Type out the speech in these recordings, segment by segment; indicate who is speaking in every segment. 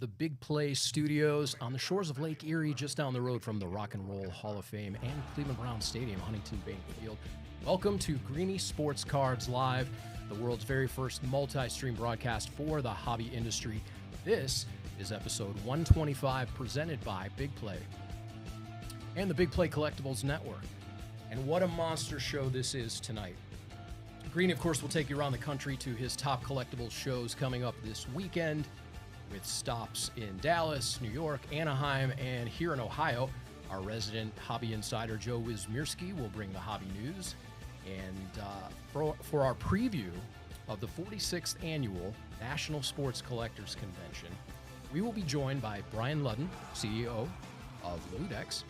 Speaker 1: the BIGPLAY Studios on the shores of Lake Erie, just down the road from the Rock and Roll Hall of Fame and Cleveland Browns Stadium, Huntington Bank Field. Welcome to Greenie Sports Cards Live, the world's very first multi-stream broadcast for the hobby industry. This is episode 125, presented by BIGPLAY and the BIGPLAY Collectibles Network. And what a monster show this is tonight. Greenie, of course, will take you around the country to his top collectibles shows coming up this weekend, with stops in Dallas, New York, Anaheim, and here in Ohio. Our resident hobby insider, Joe Wysmierski, will bring the hobby news. And for our preview of the 46th Annual National Sports Collectors Convention, we will be joined by Brian Ludden, CEO of Luddex,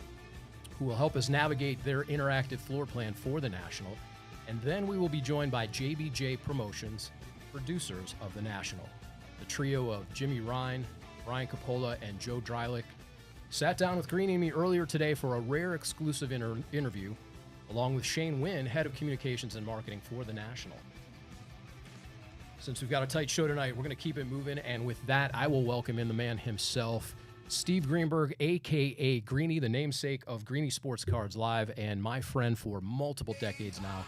Speaker 1: who will help us navigate their interactive floor plan for the National. And then we will be joined by JBJ Promotions, producers of the National. The trio of Jimmy Ryan, Brian Coppola, and Joe Drylick sat down with Greenie and me earlier today for a rare exclusive interview, along with Shane Wynn, head of communications and marketing for the National. Since we've got a tight show tonight, we're going to keep it moving, and with that, I will welcome in the man himself, Steve Greenberg, a.k.a. Greenie, the namesake of Greenie Sports Cards Live, and my friend for multiple decades now.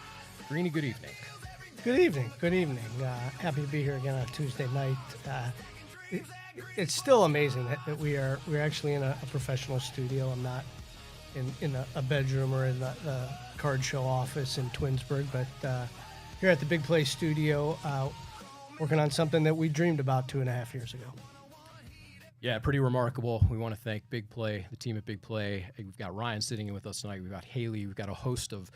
Speaker 1: Greenie, good evening.
Speaker 2: Good evening. Good evening. Happy to be here again on a Tuesday night. It's still amazing that we're actually in a professional studio. I'm not in a bedroom or in the card show office in Twinsburg, but here at the BIGPLAY Studio, working on something that we dreamed about 2.5 years ago.
Speaker 1: Yeah, pretty remarkable. We want to thank BIGPLAY, the team at BIGPLAY. We've got Ryan sitting in with us tonight. We've got Haley. We've got a host of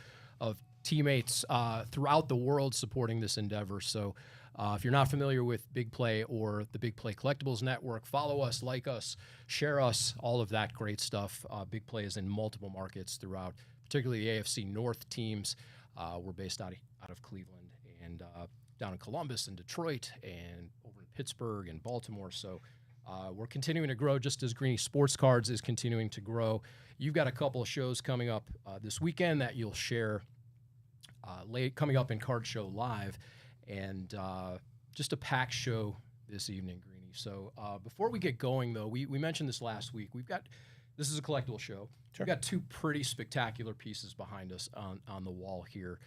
Speaker 1: teammates throughout the world supporting this endeavor. So if you're not familiar with BIGPLAY or the BIGPLAY Collectibles Network, follow us, like us, share us, all of that great stuff. BIGPLAY is in multiple markets throughout, particularly the AFC North teams. We're based out of Cleveland and down in Columbus and Detroit and over in Pittsburgh and Baltimore. So we're continuing to grow just as Greenie Sports Cards is continuing to grow. You've got a couple of shows coming up this weekend that you'll share coming up in Card Show Live, and just a packed show this evening, Greenie. So before we get going, though, we mentioned this last week. This is a collectible show.
Speaker 2: Sure.
Speaker 1: We've got two pretty spectacular pieces behind us on the wall here.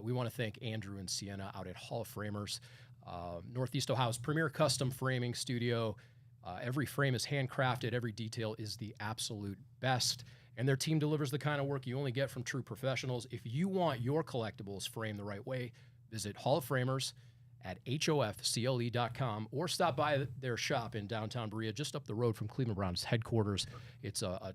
Speaker 1: We want to thank Andrew and Sienna out at Hall of Framers, Northeast Ohio's premier custom framing studio. Every frame is handcrafted. Every detail is the absolute best. And their team delivers the kind of work you only get from true professionals. If you want your collectibles framed the right way, visit Hall of Framers at hofcle.com or stop by their shop in downtown Berea, just up the road from Cleveland Browns headquarters. It's a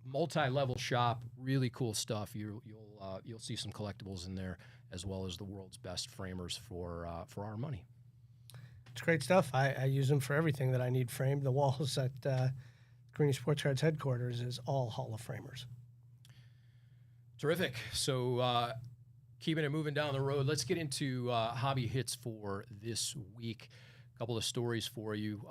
Speaker 1: multi-level shop, really cool stuff. You'll see some collectibles in there, as well as the world's best framers for our money.
Speaker 2: It's great stuff. I use them for everything that I need framed. The walls at Greenie Sports Cards headquarters is all Hall of Framers.
Speaker 1: Terrific. So keeping it moving down the road, let's get into hobby hits for this week. A couple of stories for you.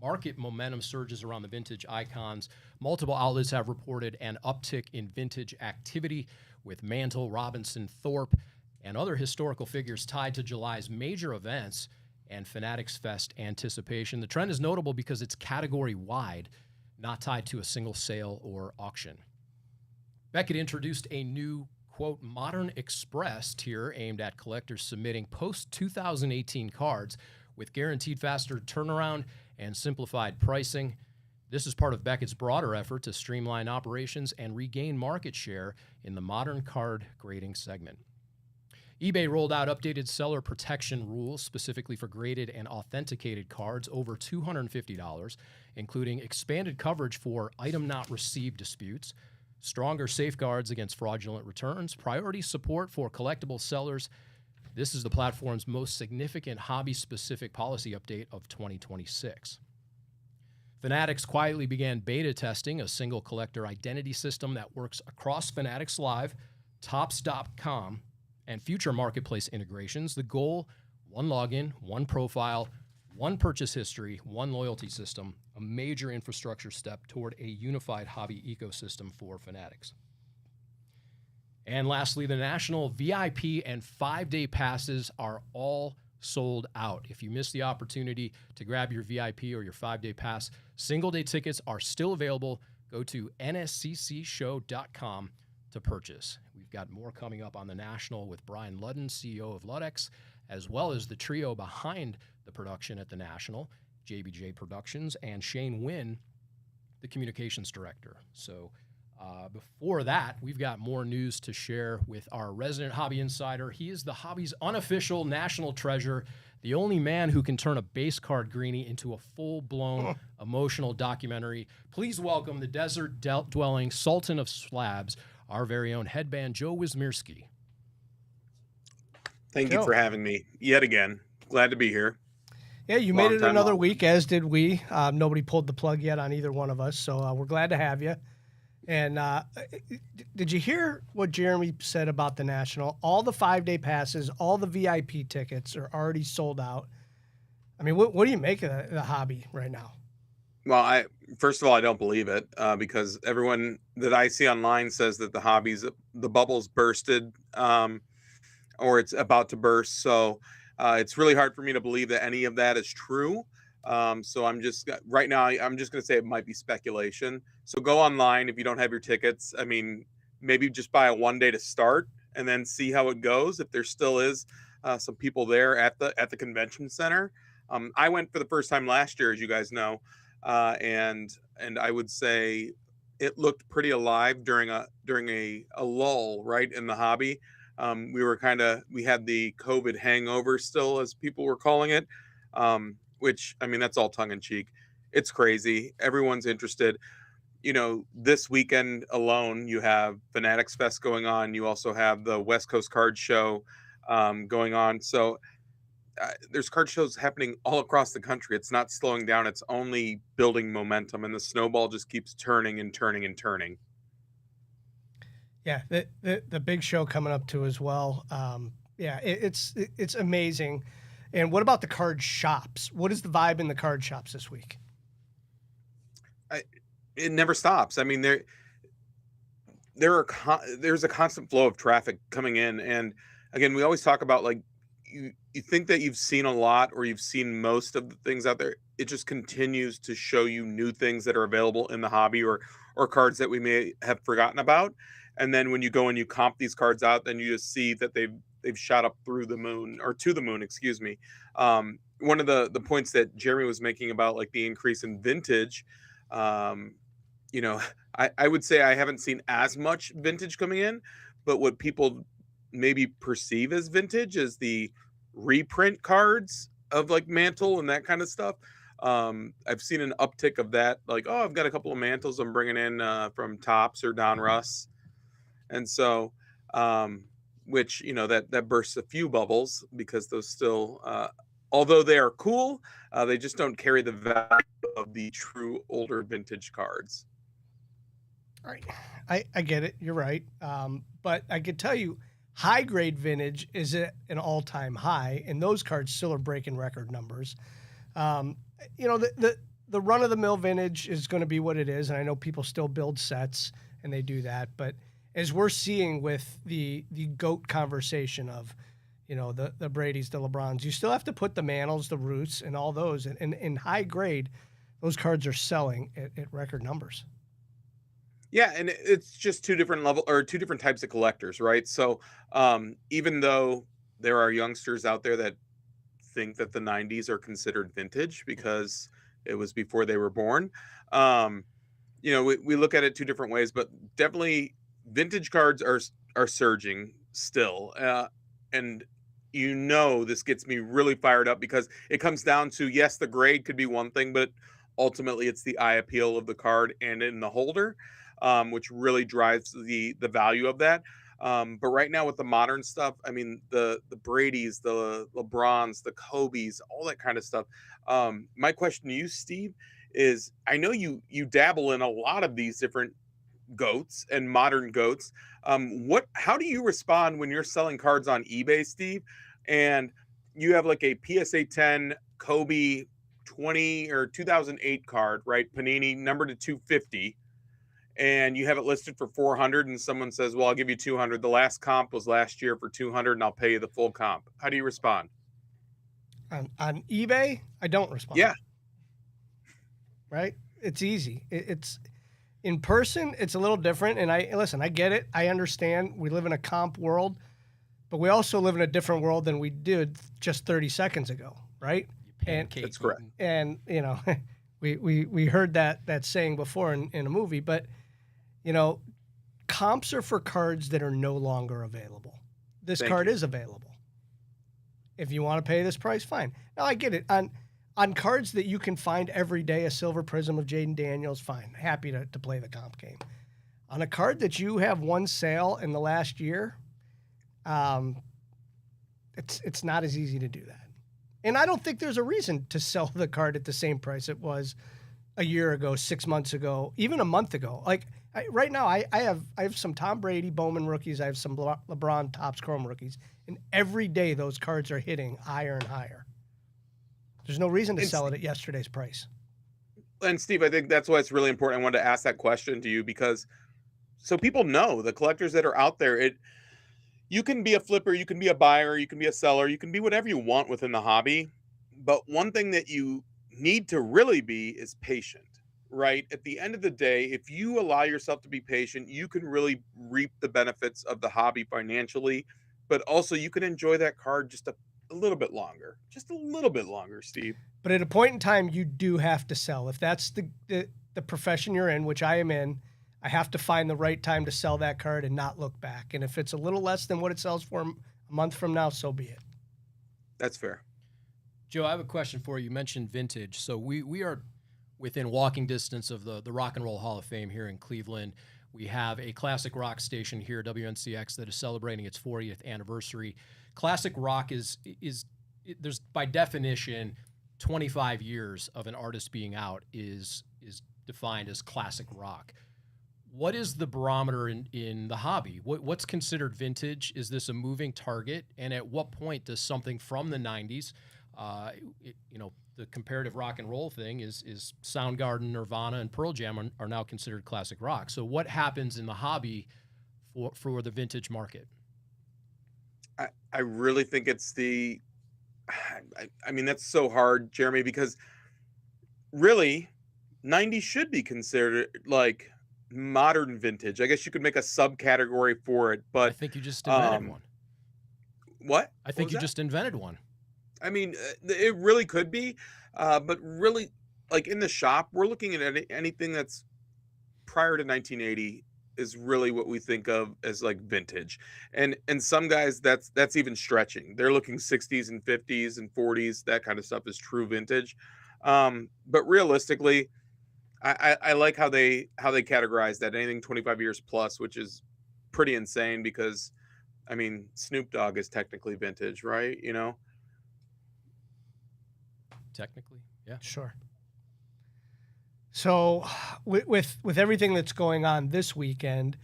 Speaker 1: Market momentum surges around the vintage icons. Multiple outlets have reported an uptick in vintage activity, with Mantle, Robinson, Thorpe, and other historical figures tied to July's major events and Fanatics Fest anticipation. The trend is notable because it's category-wide, not tied to a single sale or auction. Beckett introduced a new, quote, Modern Express tier aimed at collectors submitting post-2018 cards with guaranteed faster turnaround and simplified pricing. This is part of Beckett's broader effort to streamline operations and regain market share in the modern card grading segment. eBay rolled out updated seller protection rules specifically for graded and authenticated cards over $250, including expanded coverage for item not received disputes, stronger safeguards against fraudulent returns, priority support for collectible sellers. This is the platform's most significant hobby-specific policy update of 2026. Fanatics quietly began beta testing a single collector identity system that works across Fanatics Live, Topps.com, and future marketplace integrations. The goal, one login, one profile, one purchase history, one loyalty system, a major infrastructure step toward a unified hobby ecosystem for Fanatics. And lastly, the National VIP and 5-day passes are all sold out. If you missed the opportunity to grab your VIP or your 5-day pass, single-day tickets are still available. Go to nsccshow.com to purchase. We've got more coming up on the National with Brian Ludden, CEO of Luddex, as well as the trio behind the production at the National, JBJ Productions, and Shane Wynn, the communications director. So before that, we've got more news to share with our resident hobby insider. He is the hobby's unofficial national treasure, the only man who can turn a base card Greenie into a full-blown emotional documentary. Please welcome the desert-dwelling Sultan of Slabs, our very own headband, Joe Wysmierski.
Speaker 3: Thank you for having me yet again. Glad to be here.
Speaker 2: Yeah, you made it another week, as did we. Nobody pulled the plug yet on either one of us, so we're glad to have you. And did you hear what Jeremy said about the National? All the 5-day passes, all the VIP tickets are already sold out. I mean, what do you make of the hobby right now?
Speaker 3: Well, first of all, I don't believe it because everyone that I see online says that the bubble's bursted or it's about to burst. So it's really hard for me to believe that any of that is true. So right now, I'm just going to say it might be speculation. So go online if you don't have your tickets. I mean, maybe just buy a 1-day to start and then see how it goes. If there still is some people there at the convention center. I went for the first time last year, as you guys know, and I would say it looked pretty alive during a lull, right, in the hobby. We had the COVID hangover still, as people were calling it. Which, I mean, that's all tongue in cheek. It's crazy. Everyone's interested. You know, this weekend alone, you have Fanatics Fest going on. You also have the West Coast Card Show going on. So there's card shows happening all across the country. It's not slowing down. It's only building momentum. And the snowball just keeps turning and turning and turning.
Speaker 2: Yeah, the big show coming up too as well. Yeah, it's amazing. And what about the card shops? What is the vibe in the card shops this week?
Speaker 3: It never stops. I mean, there's a constant flow of traffic coming in. And again, we always talk about, like, you think that you've seen a lot or you've seen most of the things out there. It just continues to show you new things that are available in the hobby or cards that we may have forgotten about. And then when you go and you comp these cards out, then you just see that they've shot up through the moon, or to the moon, excuse me. One of the points that Jeremy was making about, like, the increase in vintage, you know, I would say I haven't seen as much vintage coming in, but what people maybe perceive as vintage is the reprint cards of, like, Mantle and that kind of stuff. I've seen an uptick of that, like, oh, I've got a couple of Mantles I'm bringing in from Topps or Don Russ. And so, which, you know, that bursts a few bubbles because those still, although they are cool, they just don't carry the value of the true older vintage cards.
Speaker 2: All right. I get it. You're right. But I can tell you, high grade vintage is at an all-time high, and those cards still are breaking record numbers. You know, the run-of-the-mill vintage is going to be what it is, and I know people still build sets, and they do that. But as we're seeing with the GOAT conversation of, you know, the Brady's, the LeBrons, you still have to put the Mantles, the Roots, and all those. And in high grade, those cards are selling at record numbers.
Speaker 3: Yeah, and it's just two different types of collectors, right? So even though there are youngsters out there that think that the 90s are considered vintage because it was before they were born, you know, we look at it two different ways, but definitely vintage cards are surging still. And you know, this gets me really fired up because it comes down to, yes, the grade could be one thing, but ultimately it's the eye appeal of the card and in the holder, which really drives the value of that. But right now with the modern stuff, I mean, the Brady's, the LeBrons, the Kobe's, all that kind of stuff. My question to you, Steve, is I know you dabble in a lot of these different GOATs and modern GOATs. How do you respond when you're selling cards on eBay, Steve, and you have like a PSA 10 Kobe 20 or 2008 card, right? Panini numbered to 250, and you have it listed for 400, and someone says, well, I'll give you 200. The last comp was last year for 200, and I'll pay you the full comp. How do you respond?
Speaker 2: On eBay, I don't respond.
Speaker 3: Yeah.
Speaker 2: Right? It's easy. It's in person, it's a little different. And I get it. I understand. We live in a comp world, but we also live in a different world than we did just 30 seconds ago, right?
Speaker 1: Pancake
Speaker 3: That's correct.
Speaker 2: And you know, we heard that saying before in a movie, but you know, comps are for cards that are no longer available. This
Speaker 3: Thank
Speaker 2: card
Speaker 3: you.
Speaker 2: is available. If you want to pay this price, fine. Now I get it. On cards that you can find every day, a Silver Prism of Jaden Daniels, fine. Happy to play the comp game. On a card that you have one sale in the last year, it's not as easy to do that. And I don't think there's a reason to sell the card at the same price it was a year ago, 6 months ago, even a month ago. Like right now, I have some Tom Brady Bowman rookies. I have some LeBron Topps Chrome rookies, and every day those cards are hitting higher and higher. There's no reason to sell it at yesterday's price.
Speaker 3: And Steve, I think that's why it's really important. I wanted to ask that question to you because so people know, the collectors that are out there, you can be a flipper, you can be a buyer, you can be a seller, you can be whatever you want within the hobby. But one thing that you need to really be is patient, right? At the end of the day, if you allow yourself to be patient, you can really reap the benefits of the hobby financially, but also you can enjoy that card just a little bit longer, Steve.
Speaker 2: But at a point in time, you do have to sell. If that's the profession you're in, which I am in, I have to find the right time to sell that card and not look back. And if it's a little less than what it sells for a month from now, so be it.
Speaker 3: That's fair.
Speaker 1: Joe, I have a question for you. You mentioned vintage. So we are within walking distance of the Rock and Roll Hall of Fame here in Cleveland. We have a classic rock station here, WNCX, that is celebrating its 40th anniversary. Classic rock is there's by definition 25 years of an artist being out is defined as classic rock. What is the barometer in the hobby? What's considered vintage? Is this a moving target? And at what point does something from the 90s, the comparative rock and roll thing is Soundgarden, Nirvana, and Pearl Jam are now considered classic rock. So what happens in the hobby for the vintage market?
Speaker 3: I really think it's I mean, that's so hard, Jeremy, because really 90s should be considered like modern vintage. I guess you could make a subcategory for it, but
Speaker 1: I think you just invented one.
Speaker 3: What?
Speaker 1: I think you just invented one.
Speaker 3: I mean, it really could be, but really, like in the shop, we're looking at anything that's prior to 1980 is really what we think of as like vintage, and some guys that's even stretching. They're looking 60s and 50s and 40s. That kind of stuff is true vintage, but realistically, I like how they categorize that anything 25 years plus, which is pretty insane because, I mean, Snoop Dogg is technically vintage, right? You know.
Speaker 1: Technically, yeah.
Speaker 2: Sure. So with everything that's going on this weekend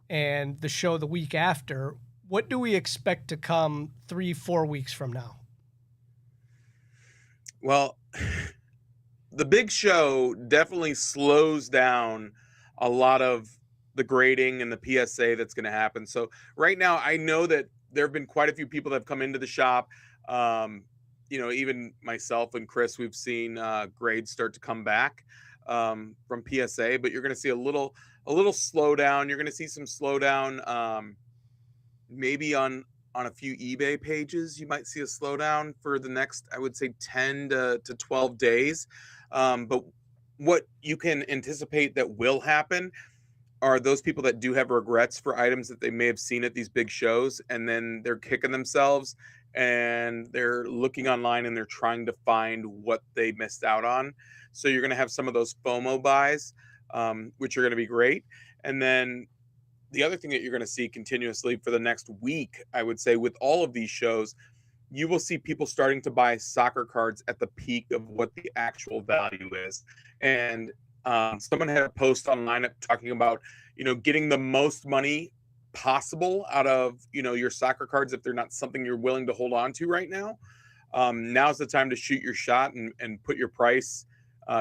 Speaker 2: and the show the week after, what do we expect to come 3-4 weeks from now?
Speaker 3: Well, the big show definitely slows down a lot of the grading and the PSA that's going to happen. So right now, I know that there have been quite a few people that have come into the shop. Even myself and Chris, we've seen grades start to come back from PSA, but you're going to see a little slowdown. You're going to see some slowdown, maybe on a few eBay pages. You might see a slowdown for the next, I would say, 10 to 12 days. But what you can anticipate that will happen are those people that do have regrets for items that they may have seen at these big shows, and then they're kicking themselves and they're looking online and they're trying to find what they missed out on. So you're going to have some of those FOMO buys, which are going to be great. And then the other thing that you're going to see continuously for the next week, I would say, with all of these shows, you will see people starting to buy soccer cards at the peak of what the actual value is. And someone had a post online talking about, getting the most money possible out of, your soccer cards if they're not something you're willing to hold on to right now. Now's the time to shoot your shot and put your price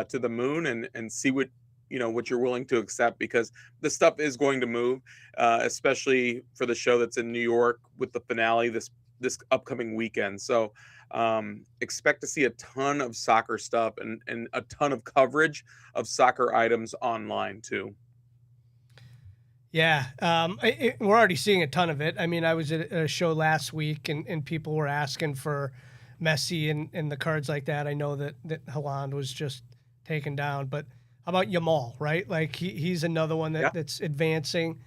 Speaker 3: to the moon and see what you're willing to accept, because the stuff is going to move, especially for the show that's in New York with the finale this this upcoming weekend. So expect to see a ton of soccer stuff and a ton of coverage of soccer items online too.
Speaker 2: Yeah, we're already seeing a ton of it. I mean, I was at a show last week, and people were asking for Messi and the cards like that. I know that Haaland was just taken down, but how about Yamal, right? Like he's another one
Speaker 3: Yeah.
Speaker 2: that's advancing.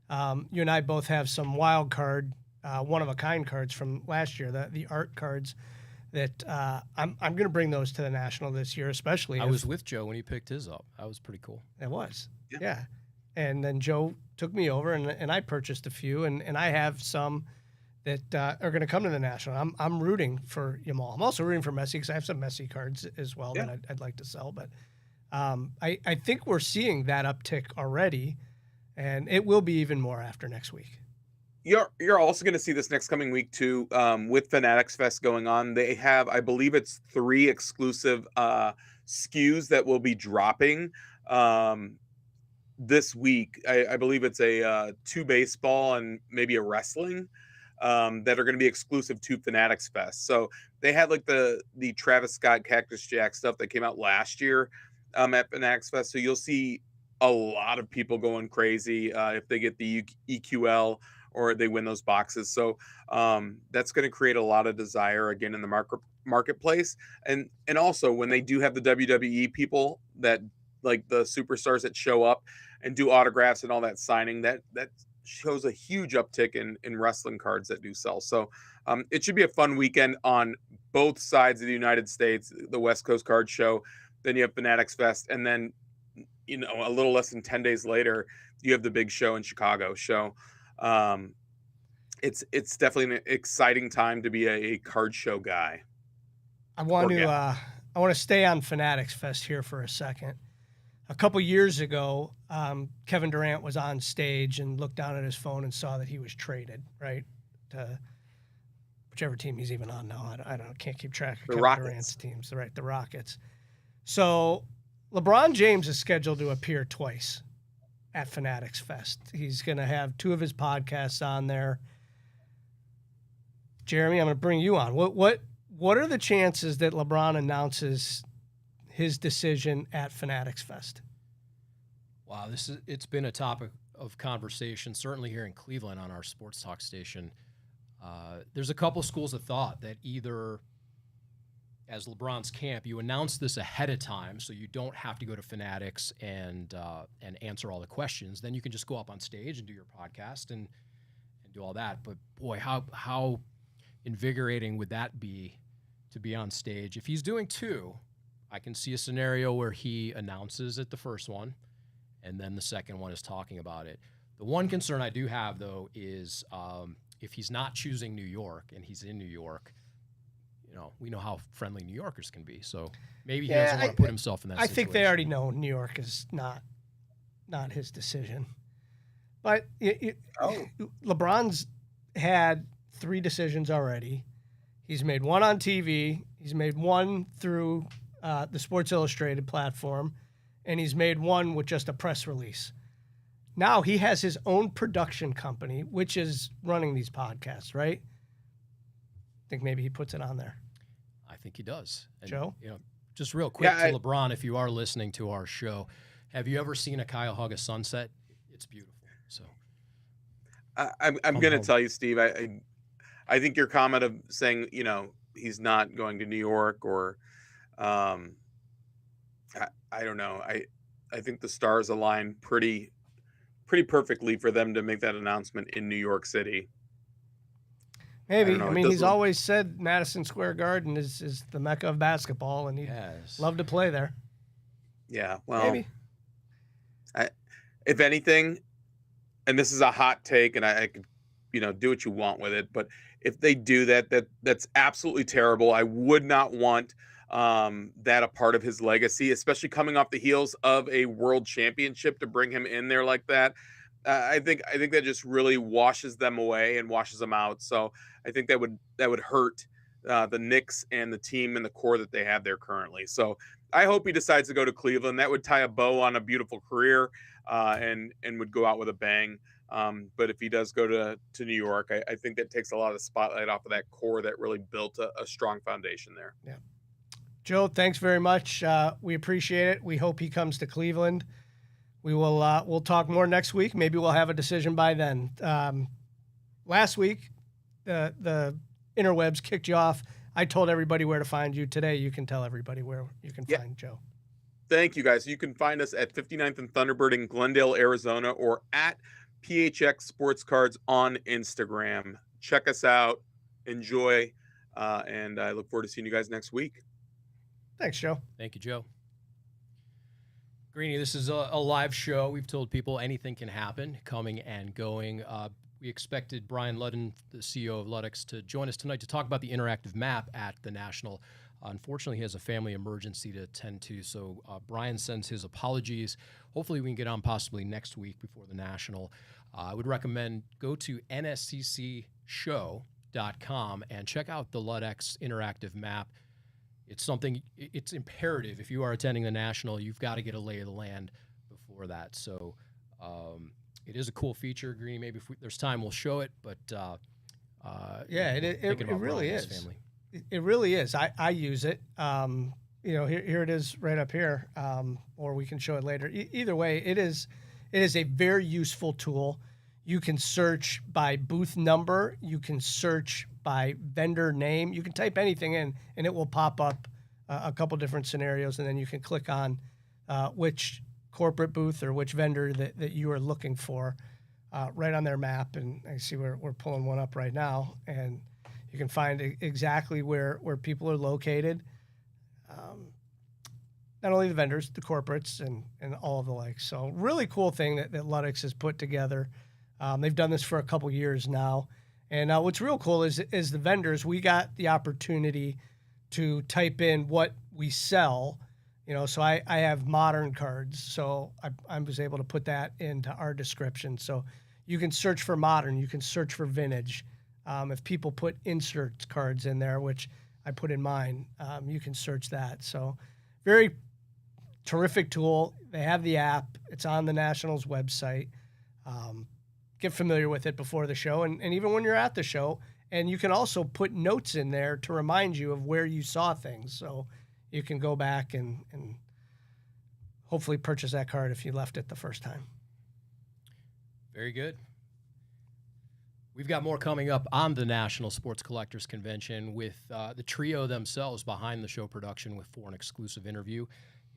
Speaker 2: You and I both have some wild card, one of a kind cards from last year, the art cards that I'm going to bring those to the National this year, especially.
Speaker 1: I was with Joe when he picked his up. That was pretty cool.
Speaker 2: It was,
Speaker 3: Yeah.
Speaker 2: yeah. And then Joe took me over, and I purchased a few, and I have some that are going to come to the National. I'm rooting for Yamal. I'm also rooting for Messi because I have some Messi cards as well that I'd like to sell. But I think we're seeing that uptick already, and it will be even more after next week.
Speaker 3: You're also going to see this next coming week too, with Fanatics Fest going on. They have, I believe it's 3 exclusive SKUs that will be dropping this week. I believe it's a 2 baseball and maybe a wrestling that are going to be exclusive to Fanatics Fest. So they had like the Travis Scott Cactus Jack stuff that came out last year at Fanatics Fest. So you'll see a lot of people going crazy if they get the EQL or they win those boxes. So that's going to create a lot of desire again in the marketplace. And also when they do have the WWE people that like the superstars that show up and do autographs and all that signing, that shows a huge uptick in wrestling cards that do sell. So it should be a fun weekend on both sides of the United States, the West Coast Card Show. Then you have Fanatics Fest. And then, you know, a little less than 10 days later, you have the big show in Chicago. So it's definitely an exciting time to be a card show guy.
Speaker 2: I want to stay on Fanatics Fest here for a second. A couple years ago, Kevin Durant was on stage and looked down at his phone and saw that he was traded, right, to whichever team he's even on now. I can't keep track of Kevin Durant's teams. Right, the Rockets. So LeBron James is scheduled to appear twice at Fanatics Fest. He's going to have 2 of his podcasts on there. Jeremy, I'm going to bring you on. What are the chances that LeBron announces his decision at Fanatics Fest?
Speaker 1: Wow, it's been a topic of conversation, certainly here in Cleveland on our sports talk station. There's a couple schools of thought that either, as LeBron's camp, you announce this ahead of time so you don't have to go to Fanatics and answer all the questions. Then you can just go up on stage and do your podcast and do all that. But boy, how invigorating would that be to be on stage? If he's doing 2, I can see a scenario where he announces it the first one, and then the second one is talking about it. The one concern I do have, though, is if he's not choosing New York and he's in New York, you know, we know how friendly New Yorkers can be. So maybe he doesn't want to put himself in that situation.
Speaker 2: I think they already know New York is not his decision. But LeBron's had 3 decisions already. He's made 1 on TV. He's made 1 through the Sports Illustrated platform, and he's made 1 with just a press release. Now he has his own production company, which is running these podcasts, right? I think maybe he puts it on there.
Speaker 1: I think he does. And,
Speaker 2: Joe?
Speaker 1: You know, just real quick to LeBron, if you are listening to our show, have you ever seen a Kyle hug a sunset? It's beautiful. So
Speaker 3: I'm going to tell you, Steve, I think your comment of saying, you know, he's not going to New York or I don't know. I think the stars align pretty perfectly for them to make that announcement in New York City.
Speaker 2: Maybe. I mean, he's always said Madison Square Garden is the mecca of basketball, and he'd love to play there.
Speaker 3: Yeah, well,
Speaker 2: maybe.
Speaker 3: If anything, and this is a hot take, and I could, you know, do what you want with it, but if they do that's absolutely terrible. I would not want that a part of his legacy, especially coming off the heels of a world championship, to bring him in there like that. I think that just really washes them away and washes them out. So I think that would hurt the Knicks and the team and the core that they have there currently. So I hope he decides to go to Cleveland. That would tie a bow on a beautiful career and would go out with a bang. But if he does go to New York, I think that takes a lot of spotlight off of that core that really built a strong foundation there.
Speaker 2: Yeah. Joe, thanks very much. We appreciate it. We hope he comes to Cleveland. We will we'll talk more next week. Maybe we'll have a decision by then. Last week, the interwebs kicked you off. I told everybody where to find you. Today, you can tell everybody where you can find Joe.
Speaker 3: Thank you, guys. You can find us at 59th and Thunderbird in Glendale, Arizona, or at PHX Sports Cards on Instagram. Check us out. Enjoy. And I look forward to seeing you guys next week.
Speaker 2: Thanks, Joe.
Speaker 1: Thank you, Joe. Greenie, this is a live show. We've told people anything can happen, coming and going. We expected Brian Ludden, the CEO of Luddex, to join us tonight to talk about the interactive map at the National. Unfortunately, he has a family emergency to attend to, so Brian sends his apologies. Hopefully, we can get on possibly next week before the National. I would recommend go to nsccshow.com and check out the Luddex interactive map. It's imperative. If you are attending the National, you've got to get a lay of the land before that. So it is a cool feature, Greenie. Maybe if there's time, we'll show it. But
Speaker 2: it really is. Family. It really is. I use it. Here it is right up here, or we can show it later. Either way, it is a very useful tool. You can search by booth number. You can search by vendor name. You can type anything in, and it will pop up a couple different scenarios, and then you can click on which corporate booth or which vendor that you are looking for right on their map. And I see we're pulling one up right now, and you can find exactly where people are located. Not only the vendors, the corporates, and all of the like. So really cool thing that Luddex has put together. They've done this for a couple years now. And what's real cool is the vendors, we got the opportunity to type in what we sell. So I have modern cards. So I was able to put that into our description. So you can search for modern. You can search for vintage. If people put insert cards in there, which I put in mine, you can search that. So very terrific tool. They have the app. It's on the Nationals website. Get familiar with it before the show and even when you're at the show. And you can also put notes in there to remind you of where you saw things. So you can go back and hopefully purchase that card if you left it the first time.
Speaker 1: Very good. We've got more coming up on the National Sports Collectors Convention with the trio themselves behind the show production for an exclusive interview.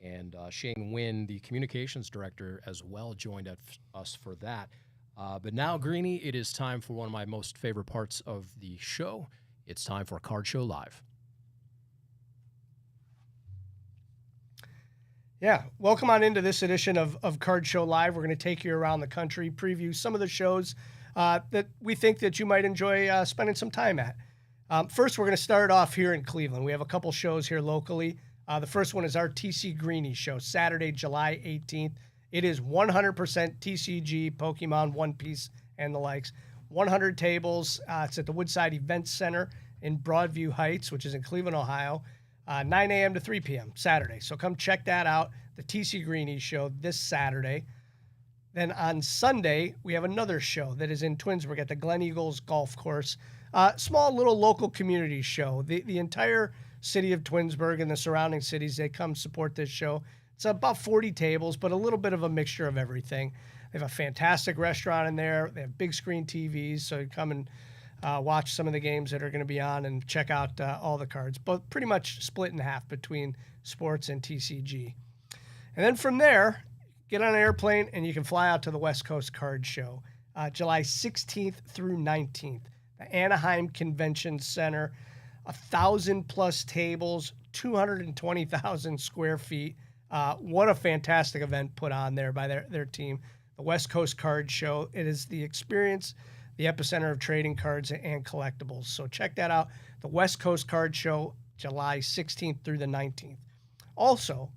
Speaker 1: And Shane Wynn, the communications director, as well, joined us for that. But now, Greenie, it is time for one of my most favorite parts of the show. It's time for Card Show Live.
Speaker 2: Yeah, welcome on into this edition of Card Show Live. We're going to take you around the country, preview some of the shows that we think that you might enjoy spending some time at. First, we're going to start off here in Cleveland. We have a couple shows here locally. The first one is our TC Greenie show, Saturday, July 18th. It is 100% TCG, Pokemon, One Piece, and the likes. 100 tables. It's at the Woodside Events Center in Broadview Heights, which is in Cleveland, Ohio. 9 a.m. to 3 p.m. Saturday. So come check that out, the TC Greenie show this Saturday. Then on Sunday, we have another show that is in Twinsburg at the Glen Eagles Golf Course. Small little local community show. The entire city of Twinsburg and the surrounding cities, they come support this show. It's about 40 tables, but a little bit of a mixture of everything. They have a fantastic restaurant in there. They have big screen TVs, so you come and watch some of the games that are going to be on and check out all the cards. But pretty much split in half between sports and TCG. And then from there, get on an airplane and you can fly out to the West Coast Card Show, July 16th through 19th. The Anaheim Convention Center, 1,000+ tables, 220,000 square feet. What a fantastic event put on there by their team. The West Coast Card Show. It is the experience, the epicenter of trading cards and collectibles. So check that out. The West Coast Card Show, July 16th through the 19th. Also,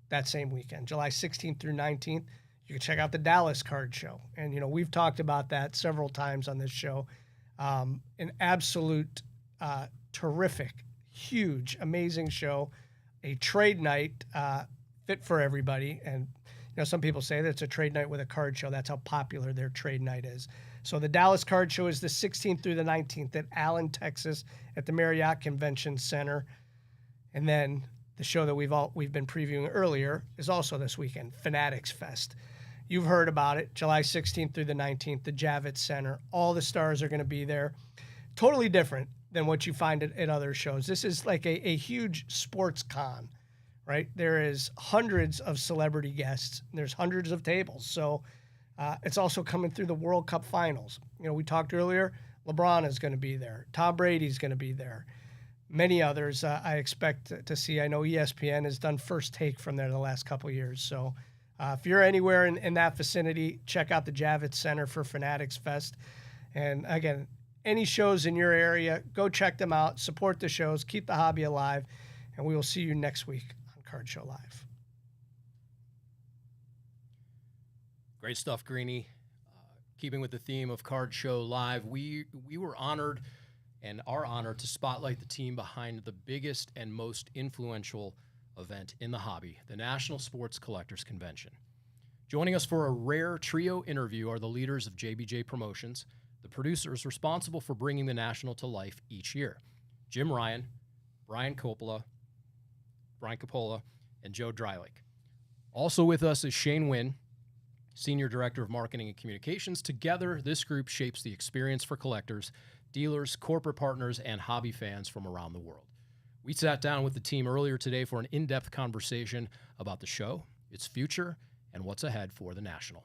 Speaker 2: that same weekend, July 16th through 19th, you can check out the Dallas Card Show. And, we've talked about that several times on this show. An absolute terrific, huge, amazing show. A trade night fit for everybody. And, some people say that it's a trade night with a card show. That's how popular their trade night is. So the Dallas Card Show is the 16th through the 19th at Allen, Texas, at the Marriott Convention Center. And then the show that we've been previewing earlier is also this weekend, Fanatics Fest. You've heard about it, July 16th through the 19th, the Javits Center. All the stars are going to be there. Totally different than what you find at other shows. This is like a huge sports con, right? There is hundreds of celebrity guests. And there's hundreds of tables. So it's also coming through the World Cup finals. We talked earlier, LeBron is going to be there. Tom Brady's going to be there. Many others I expect to see. I know ESPN has done First Take from there the last couple of years. So if you're anywhere in that vicinity, check out the Javits Center for Fanatics Fest. And again, any shows in your area, go check them out, support the shows, keep the hobby alive, and we will see you next week on Card Show Live.
Speaker 1: Great stuff, Greenie. Keeping with the theme of Card Show Live, we were honored and are honored to spotlight the team behind the biggest and most influential event in the hobby, the National Sports Collectors Convention. Joining us for a rare trio interview are the leaders of JBJ Promotions, the producers responsible for bringing the National to life each year, Jim Ryan, Brian Coppola, and Joe Drylich. Also with us is Shane Wynn, Senior Director of Marketing and Communications. Together, this group shapes the experience for collectors, dealers, corporate partners, and hobby fans from around the world. We sat down with the team earlier today for an in-depth conversation about the show, its future, and what's ahead for the National.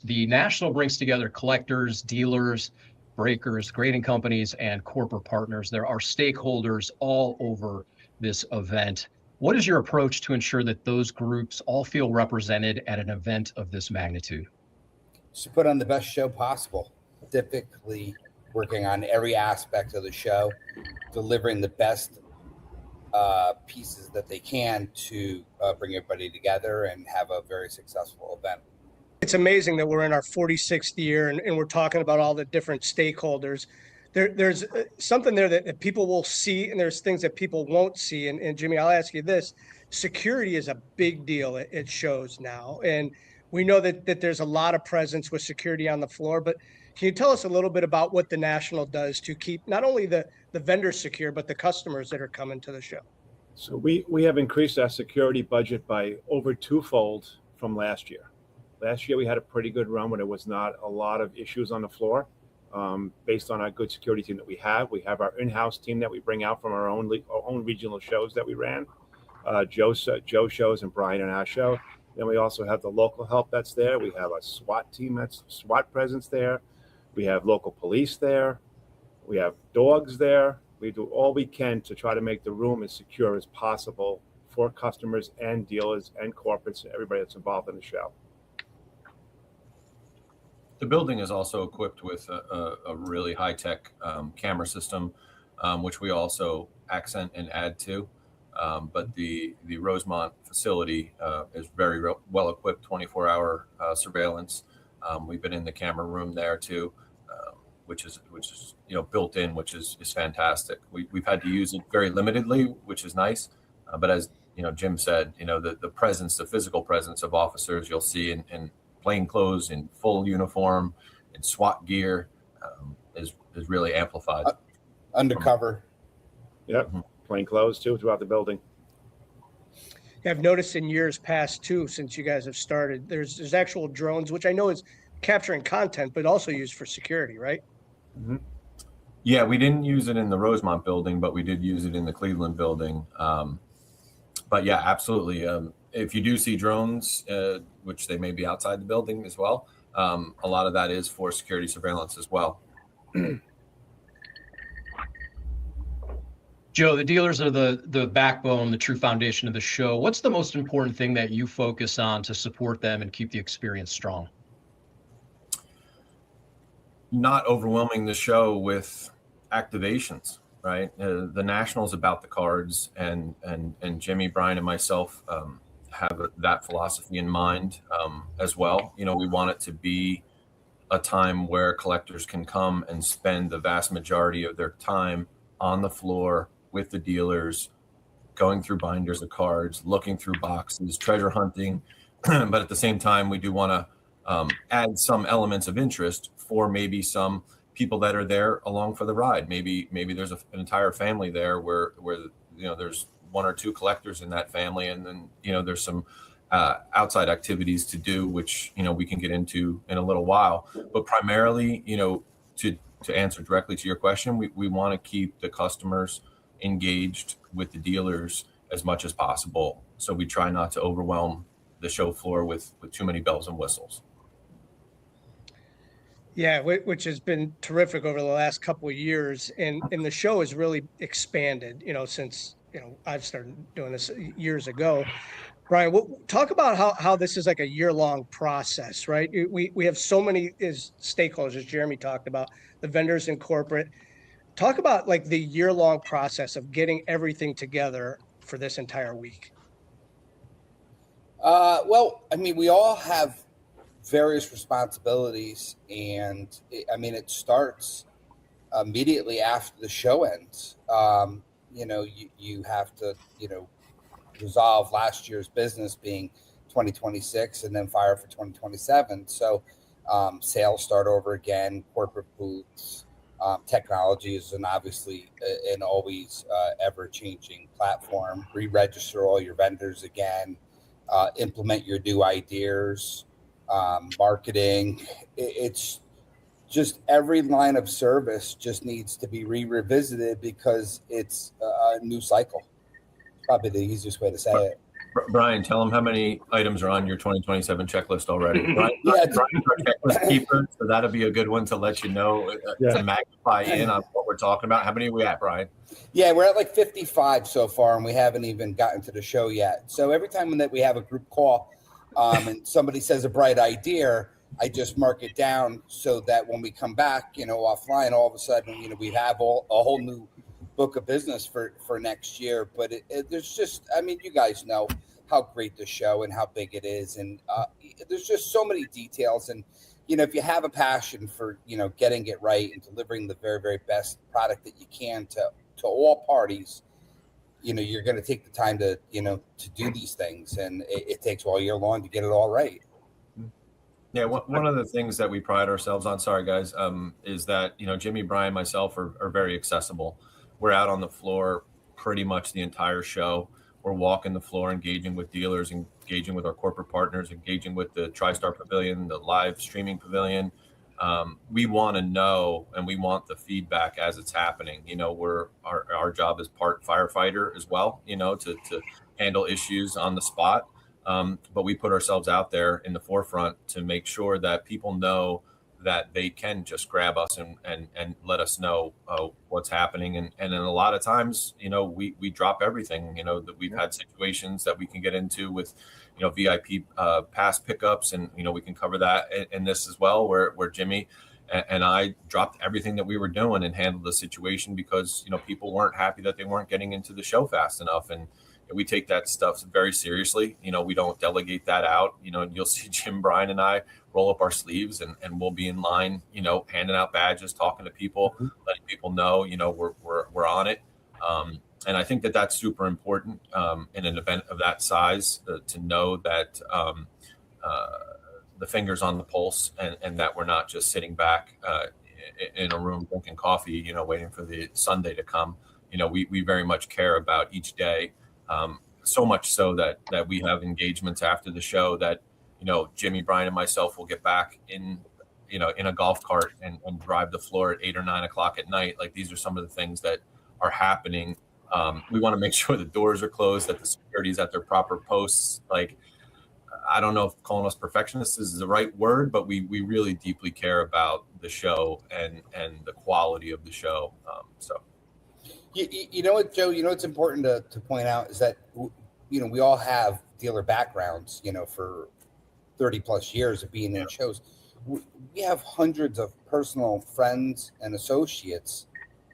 Speaker 4: The National brings together collectors, dealers, breakers, grading companies, and corporate partners. There are stakeholders all over this event. What is your approach to ensure that those groups all feel represented at an event of this magnitude?
Speaker 5: To put on the best show possible, typically working on every aspect of the show, delivering the best pieces that they can to bring everybody together and have a very successful event.
Speaker 2: It's amazing that we're in our 46th year and we're talking about all the different stakeholders. There's something there that people will see, and there's things that people won't see. And Jimmy, I'll ask you this. Security is a big deal at shows now. And we know that there's a lot of presence with security on the floor, but can you tell us a little bit about what the National does to keep not only the vendors secure, but the customers that are coming to the show?
Speaker 6: So we have increased our security budget by over twofold from last year. Last year, we had a pretty good run when there was not a lot of issues on the floor. Based on our good security team that we have our in-house team that we bring out from our own regional shows that we ran. Joe shows and Brian and our show. Then we also have the local help that's there. We have a SWAT team that's SWAT presence there. We have local police there. We have dogs there. We do all we can to try to make the room as secure as possible for customers and dealers and corporates and everybody that's involved in the show.
Speaker 7: The building is also equipped with a really high-tech camera system, which we also accent and add to. But the Rosemont facility is very well equipped, 24-hour surveillance. We've been in the camera room there too, which is built in, which is fantastic. We've had to use it very limitedly, which is nice. But as Jim said, the presence, the physical presence of officers you'll see in plain clothes, in full uniform, in SWAT gear, is really amplified.
Speaker 5: Undercover.
Speaker 6: Yep, plain clothes too throughout the building.
Speaker 2: Yeah, I've noticed in years past too, since you guys have started, there's actual drones, which I know is capturing content, but also used for security, right?
Speaker 6: Mm-hmm.
Speaker 7: Yeah, we didn't use it in the Rosemont building, but we did use it in the Cleveland building. But yeah, absolutely. If you do see drones, which they may be outside the building as well, a lot of that is for security surveillance as well.
Speaker 4: Joe, the dealers are the backbone, the true foundation of the show. What's the most important thing that you focus on to support them and keep the experience strong?
Speaker 7: Not overwhelming the show with activations, right? The National's about the cards, and Jimmy, Brian, and myself have that philosophy in mind as well. We want it to be a time where collectors can come and spend the vast majority of their time on the floor with the dealers, going through binders of cards, looking through boxes, treasure hunting, but at the same time, we do want to add some elements of interest for maybe some people that are there along for the ride. Maybe there's an entire family there where there's one or two collectors in that family, and then there's some outside activities to do, which we can get into in a little while. But primarily, to answer directly to your question, we want to keep the customers engaged with the dealers as much as possible. So we try not to overwhelm the show floor with too many bells and whistles.
Speaker 2: Yeah, which has been terrific over the last couple of years, and the show has really expanded, since I've started doing this years ago. Brian, talk about how this is like a year-long process, right? We have so many stakeholders, as Jeremy talked about, the vendors and corporate. Talk about like the year-long process of getting everything together for this entire week.
Speaker 5: Well, I mean, we all have various responsibilities, and it starts immediately after the show ends. You have to, resolve last year's business being 2026 and then fire for 2027. So sales start over again, corporate booths, technology is obviously an always ever-changing platform. Re-register all your vendors again, implement your new ideas, marketing. It's just every line of service just needs to be revisited because it's a new cycle. Probably the easiest way to say it.
Speaker 7: Brian, tell them how many items are on your 2027 checklist already. Brian's our checklist keeper, so that'll be a good one to let you know, to magnify in on what we're talking about. How many are we at, Brian?
Speaker 5: Yeah, we're at like 55 so far, and we haven't even gotten to the show yet. So every time that we have a group call and somebody says a bright idea, I just mark it down so that when we come back, offline, all of a sudden, we have a whole new book of business for next year. But there's just, you guys know how great the show and how big it is. And there's just so many details. And, if you have a passion for, getting it right and delivering the very, very best product that you can to all parties, you're going to take the time to do these things. And it takes all year long to get it all right.
Speaker 7: Yeah, one of the things that we pride ourselves on, sorry guys, is that, Jimmy, Brian, myself are very accessible. We're out on the floor pretty much the entire show. We're walking the floor, engaging with dealers, engaging with our corporate partners, engaging with the TriStar Pavilion, the live streaming pavilion. We want to know, and we want the feedback as it's happening. Our job is part firefighter as well, to handle issues on the spot. But we put ourselves out there in the forefront to make sure that people know that they can just grab us and let us know what's happening. And then a lot of times, we drop everything, that we've had situations that we can get into with, VIP pass pickups. And, we can cover that in this as well, where Jimmy and I dropped everything that we were doing and handled the situation because, people weren't happy that they weren't getting into the show fast enough. And we take that stuff very seriously. We don't delegate that out. You'll see Jim, Brian, and I roll up our sleeves and we'll be in line, handing out badges, talking to people, letting people know, we're on it. And I think that that's super important in an event of that size to know that the finger's on the pulse and that we're not just sitting back in a room drinking coffee, waiting for the Sunday to come. We very much care about each day. So much so that we have engagements after the show that, Jimmy, Brian, and myself will get back in a golf cart and drive the floor at 8 or 9 o'clock at night. Like, these are some of the things that are happening. We want to make sure the doors are closed, that the security is at their proper posts. Like, I don't know if calling us perfectionists is the right word, but we really deeply care about the show and the quality of the show.
Speaker 5: You know what, Joe? It's important to point out is that, we all have dealer backgrounds, for 30 plus years of being in shows. We have hundreds of personal friends and associates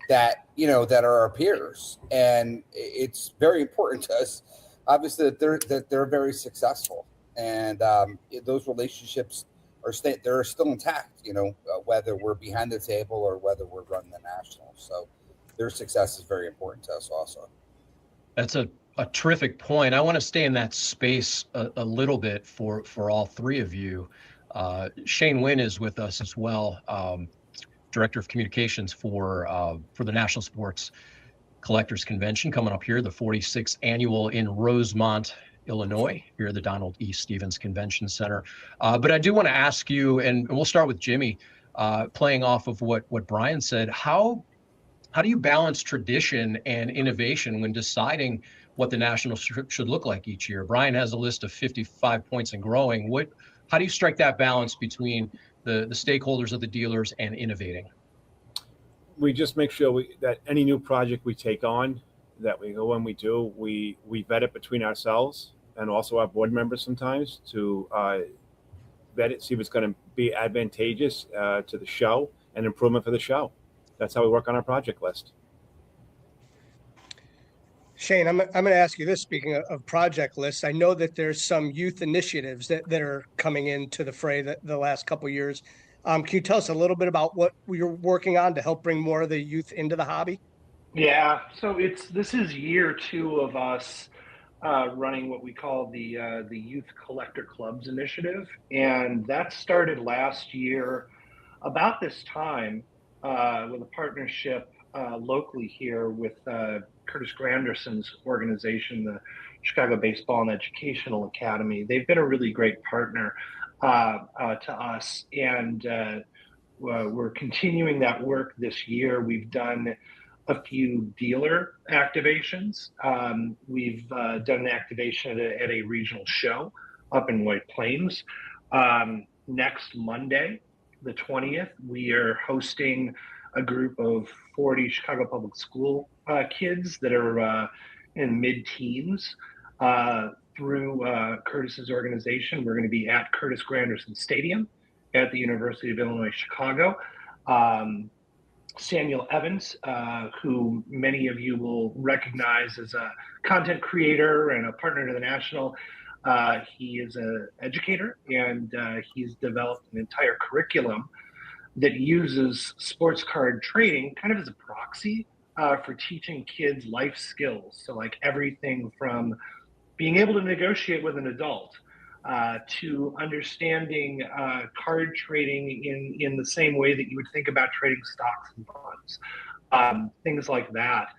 Speaker 5: that, that are our peers. And it's very important to us, obviously, that they're very successful. And those relationships they're still intact, whether we're behind the table or whether we're running the national. So their success is very important to us also.
Speaker 4: That's a a terrific point. I want to stay in that space a little bit for all three of you. Shane Wynn is with us as well, Director of Communications for the National Sports Collectors Convention coming up here, the 46th annual in Rosemont, Illinois, here at the Donald E. Stevens Convention Center. But I do want to ask you, and we'll start with Jimmy, playing off of what Brian said, how do you balance tradition and innovation when deciding what the National should look like each year? Brian has a list of 55 points and growing. How do you strike that balance between the stakeholders of the dealers and innovating?
Speaker 6: We just make sure that any new project we take on, that we go when we do, we vet it between ourselves and also our board members sometimes to vet it, see if it's going to be advantageous to the show and improvement for the show. That's how we work on our project list.
Speaker 2: Shane, I'm going to ask you this, speaking of project lists. I know that there's some youth initiatives that are coming into the fray the last couple of years. Can you tell us a little bit about what you're working on to help bring more of the youth into the hobby?
Speaker 8: Yeah, so this is year 2 of us running what we call the Youth Collector Clubs initiative, and that started last year about this time with a partnership locally here with Curtis Granderson's organization, the Chicago Baseball and Educational Academy. They've been a really great partner to us, and we're continuing that work this year. We've done a few dealer activations. We've done an activation at a regional show up in White Plains. Next Monday, the 20th, we are hosting a group of 40 Chicago Public School kids that are in mid-teens through Curtis's organization. We're going to be at Curtis Granderson Stadium at the University of Illinois, Chicago. Samuel Evans, who many of you will recognize as a content creator and a partner to the National, he is an educator, and he's developed an entire curriculum that uses sports card trading kind of as a proxy for teaching kids life skills. So like everything from being able to negotiate with an adult to understanding card trading in the same way that you would think about trading stocks and bonds, things like that.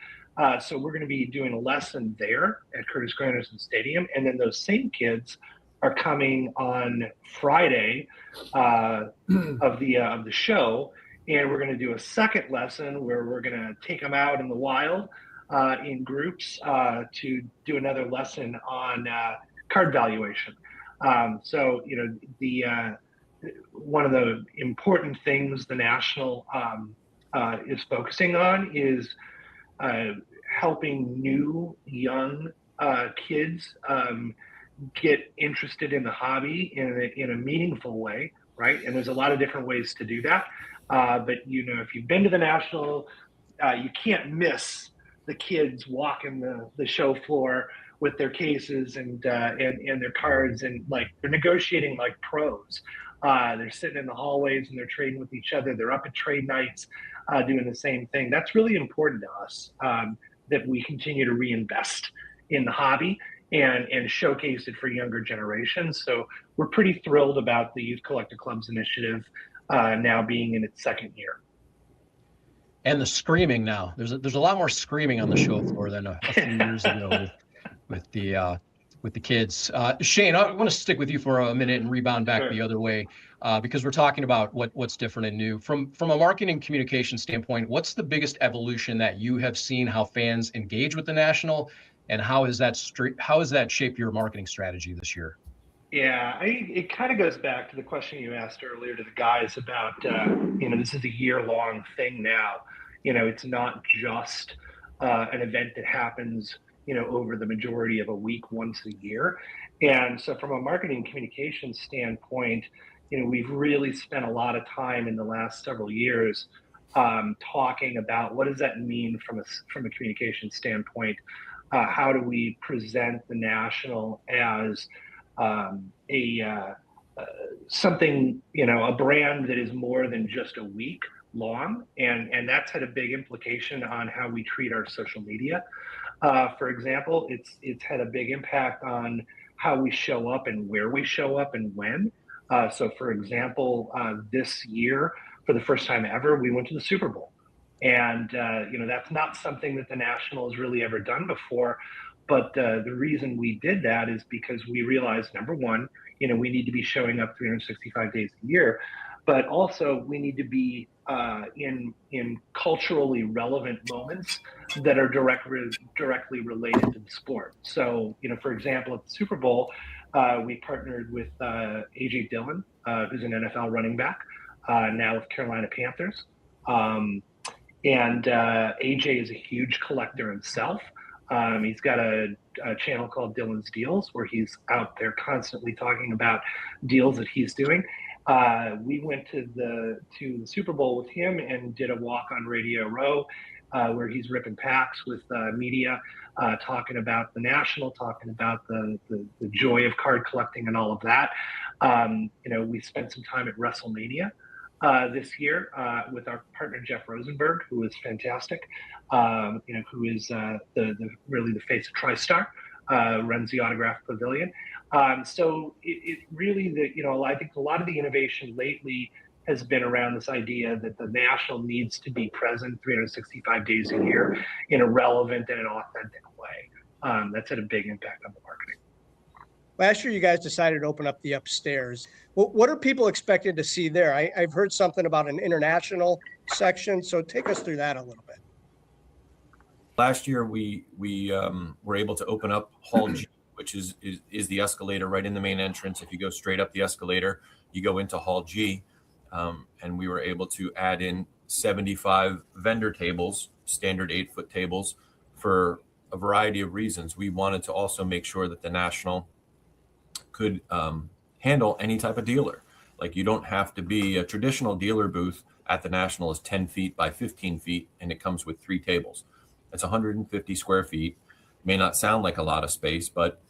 Speaker 8: So we're going to be doing a lesson there at Curtis Granderson Stadium, and then those same kids are coming on Friday of the show, and we're going to do a second lesson where we're going to take them out in the wild in groups to do another lesson on card valuation. So, you know, the one of the important things the National is focusing on is helping new young kids get interested in the hobby in a meaningful way, right? And there's a lot of different ways to do that. But you know, if you've been to the National, you can't miss the kids walking the show floor with their cases and their cards, and like they're negotiating like pros. They're sitting in the hallways and they're trading with each other. They're up at trade nights doing the same thing. That's really important to us, that we continue to reinvest in the hobby and showcase it for younger generations. So we're pretty thrilled about the Youth Collector Clubs initiative now being in its second year.
Speaker 4: And the screaming now. There's a lot more screaming on the show floor than a few years ago with the kids. Shane, I want to stick with you for a minute and rebound back the other way because we're talking about what's different and new. From a marketing communication standpoint, what's the biggest evolution that you have seen how fans engage with the National, and how has that shaped your marketing strategy this year?
Speaker 8: Yeah, it kind of goes back to the question you asked earlier to the guys about, you know, this is a year-long thing now. You know, it's not just an event that happens, you know, over the majority of a week once a year. And so from a marketing communication standpoint, you know, we've really spent a lot of time in the last several years talking about what does that mean from a communication standpoint. How do we present the National as something, you know, a brand that is more than just a week long, and that's had a big implication on how we treat our social media. For example, it's had a big impact on how we show up and where we show up and when. So, for example, this year, for the first time ever, we went to the Super Bowl. And, that's not something that the National has really ever done before. But the reason we did that is because we realized, number one, we need to be showing up 365 days a year, but also we need to be in culturally relevant moments that are directly related to the sport. So, for example, at the Super Bowl, we partnered with AJ Dillon, who's an NFL running back, now with Carolina Panthers. And AJ is a huge collector himself. He's got a channel called Dylan's Deals, where he's out there constantly talking about deals that he's doing. We went to the Super Bowl with him and did a walk on Radio Row, where he's ripping packs with media, talking about the National, talking about the joy of card collecting and all of that. We spent some time at WrestleMania this year with our partner Jeff Rosenberg, who is fantastic. Who is really the face of TriStar, runs the Autograph Pavilion. So it really, I think a lot of the innovation lately has been around this idea that the National needs to be present 365 days a year in a relevant and an authentic way. That's had a big impact on the marketing.
Speaker 2: Last year, you guys decided to open up the upstairs. What are people expected to see there? I've heard something about an international section, so take us through that a little bit.
Speaker 7: Last year, we were able to open up Hall G, which is the escalator right in the main entrance. If you go straight up the escalator, you go into Hall G, and we were able to add in 75 vendor tables, standard 8-foot tables, for a variety of reasons. We wanted to also make sure that the National could handle any type of dealer. Like, you don't have to be a traditional dealer booth at the National is 10 feet by 15 feet, and it comes with 3 tables. It's 150 square feet. May not sound like a lot of space, but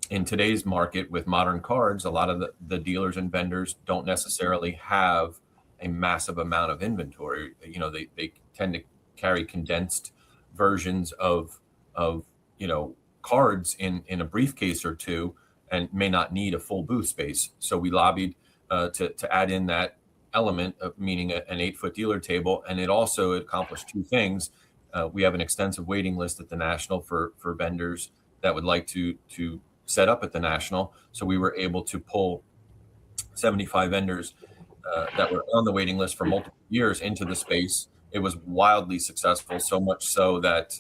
Speaker 7: in today's market with modern cards, a lot of the dealers and vendors don't necessarily have a massive amount of inventory. They tend to carry condensed versions of cards in a briefcase or two, and may not need a full booth space. So we lobbied to add in that element of meaning an 8-foot dealer table. And it also accomplished 2 things. We have an extensive waiting list at the National for vendors that would like to set up at the National. So we were able to pull 75 vendors that were on the waiting list for multiple years into the space. It was wildly successful, so much so that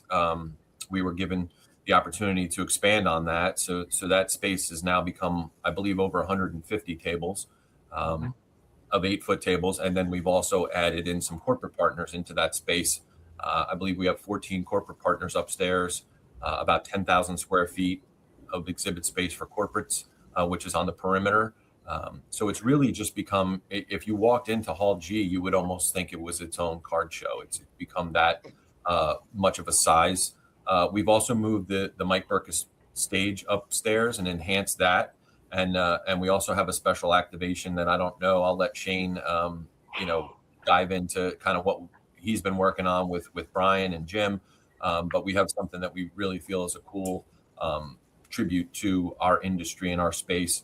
Speaker 7: we were given the opportunity to expand on that. So that space has now become, I believe, over 150 tables of 8-foot tables. And then we've also added in some corporate partners into that space. I believe we have 14 corporate partners upstairs, about 10,000 square feet of exhibit space for corporates, which is on the perimeter. So it's really just become, if you walked into Hall G, you would almost think it was its own card show. It's become that much of a size. We've also moved the Mike Burkus stage upstairs and enhanced that. And we also have a special activation that I don't know. I'll let Shane, dive into kind of what he's been working on with Brian and Jim. But we have something that we really feel is a cool tribute to our industry and our space.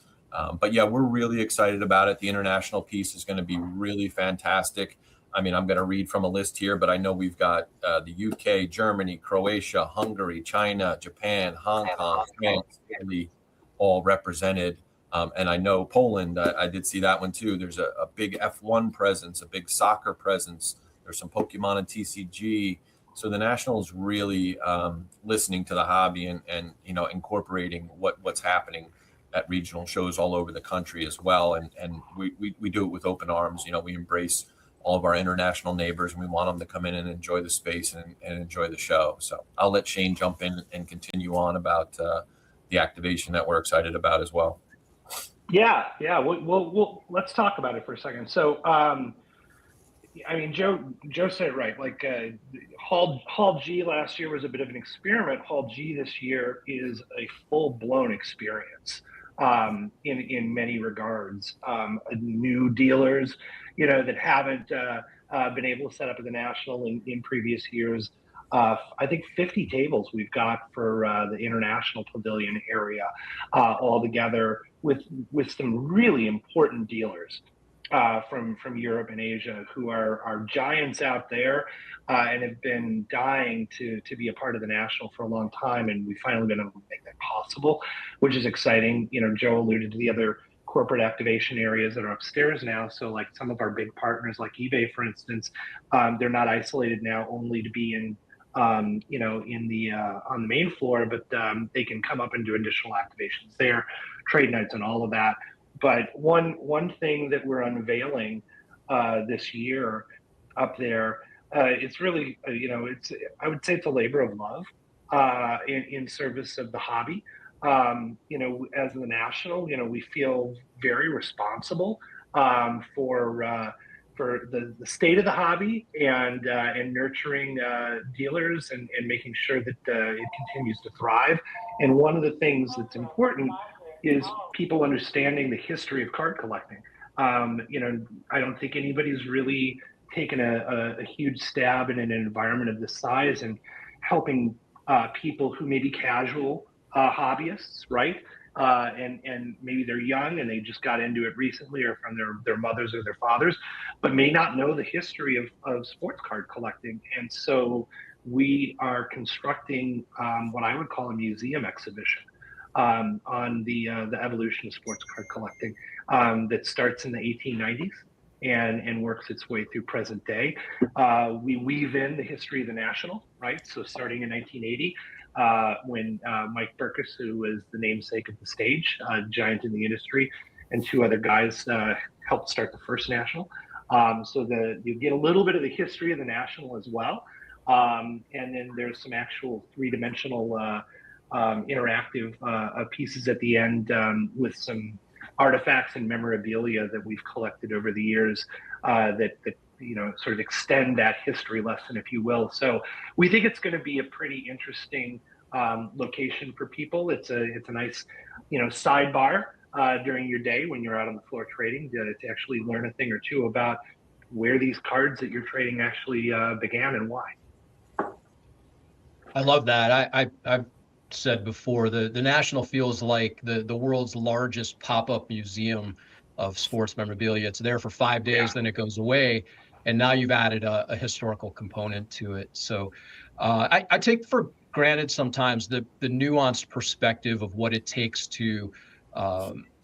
Speaker 7: But yeah, we're really excited about it. The international piece is going to be really fantastic. I mean, I'm going to read from a list here, but I know we've got the UK, Germany, Croatia, Hungary, China, Japan, Hong Kong, France, Italy, all represented. And I know Poland, I did see that one too. There's a big F1 presence, a big soccer presence. There's some Pokemon and TCG. So the National is really listening to the hobby and incorporating what's happening at regional shows all over the country as well. And we do it with open arms. We embrace all of our international neighbors, and we want them to come in and enjoy the space and enjoy the show. So I'll let Shane jump in and continue on about the activation that we're excited about as well.
Speaker 8: Yeah. Well, let's talk about it for a second. So, Joe said it right. Like Hall G last year was a bit of an experiment. Hall G this year is a full-blown experience in many regards. New dealers, that haven't been able to set up at the National in previous years I think 50 tables we've got for the international pavilion area all together with some really important dealers from Europe and Asia who are giants out there and have been dying to be a part of the national for a long time, and we've finally been able to make that possible, which is exciting. You know, Joe alluded to the other corporate activation areas that are upstairs now. So like some of our big partners like eBay, for instance, they're not isolated now only to be in you know, in the on the main floor, but they can come up and do additional activations there, trade nights and all of that. But one thing that we're unveiling this year up there, it's really you know, I would say it's a labor of love in service of the hobby. You know, as the national, you know, we feel very responsible for the state of the hobby and nurturing dealers and making sure that it continues to thrive. And one of the things that's important is people understanding the history of card collecting. You know, I don't think anybody's really taken a huge stab in an environment of this size and helping people who may be casual hobbyists, right? And maybe they're young and they just got into it recently or from their mothers or their fathers, but may not know the history of sports card collecting. And so we are constructing what I would call a museum exhibition on the evolution of sports card collecting that starts in the 1890s and works its way through present day. We weave in the history of the national, right? So starting in 1980, when Mike Burkus, who was the namesake of the stage, giant in the industry, and two other guys helped start the first national. So you get a little bit of the history of the national as well. And then there's some actual three-dimensional interactive pieces at the end with some artifacts and memorabilia that we've collected over the years that you know, sort of extend that history lesson, if you will. So we think it's going to be a pretty interesting location for people. It's a nice, you know, sidebar during your day when you're out on the floor trading to actually learn a thing or two about where these cards that you're trading actually began and why.
Speaker 4: I love that. I've said before, the National feels like the world's largest pop-up museum of sports memorabilia. It's there for 5 days, then it goes away. And now you've added a historical component to it. So I take for granted sometimes the nuanced perspective of what it takes to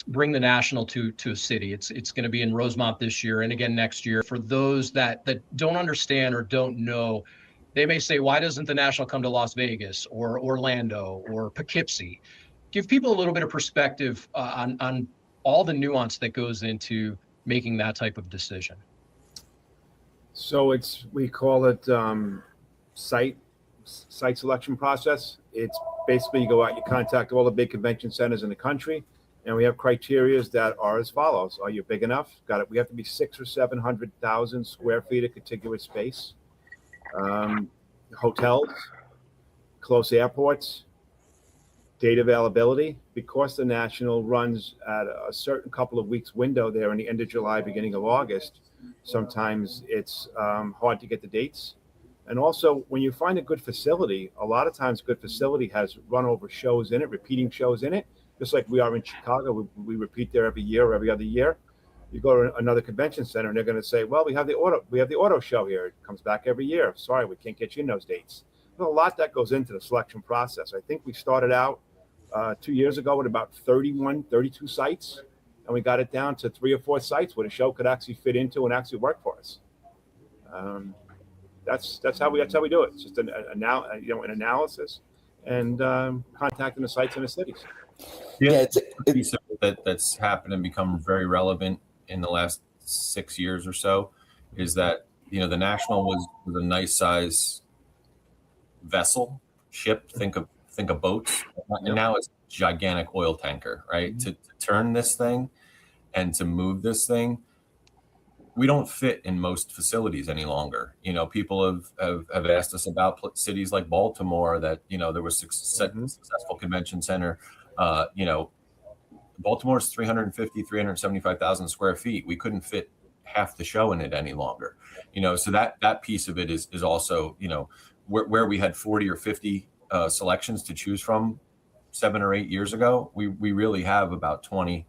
Speaker 4: bring the National to a city. It's going to be in Rosemont this year and again next year. For those that don't understand or don't know, they may say, why doesn't the National come to Las Vegas or Orlando or Poughkeepsie? Give people a little bit of perspective on all the nuance that goes into making that type of decision.
Speaker 6: So we call it site selection process. It's basically you go out, you contact all the big convention centers in the country, and we have criteria that are as follows. Are you big enough? Got it. We have to be 600,000 or 700,000 square feet of contiguous space. Hotels, close airports, date availability. Because the National runs at a certain couple of weeks window there in the end of July, beginning of August, sometimes it's hard to get the dates. And also, when you find a good facility, a lot of times good facility has run over shows in it, repeating shows in it, just like we are in Chicago. We repeat there every year or every other year. You go to another convention center and they're going to say, well, we have the auto show here. It comes back every year. Sorry, we can't get you in those dates. There's a lot that goes into the selection process. I think we started out 2 years ago with about 32 sites, and we got it down to 3 or 4 sites where the show could actually fit into and actually work for us. That's how we do it. It's just an analysis and contacting the sites in the cities.
Speaker 7: Yeah, it's a piece of it that's happened and become very relevant in the last 6 years or so is that, you know, the National was a nice size vessel, ship. Think of boats, and now it's a gigantic oil tanker, right? Mm-hmm. To turn this thing and to move this thing, we don't fit in most facilities any longer. You know, people have asked us about cities like Baltimore that, you know, there was successful convention center. You know, Baltimore's 375,000 square feet. We couldn't fit half the show in it any longer. You know, so that piece of it is also, you know, where we had 40 or 50 selections to choose from 7 or 8 years ago, we really have about 20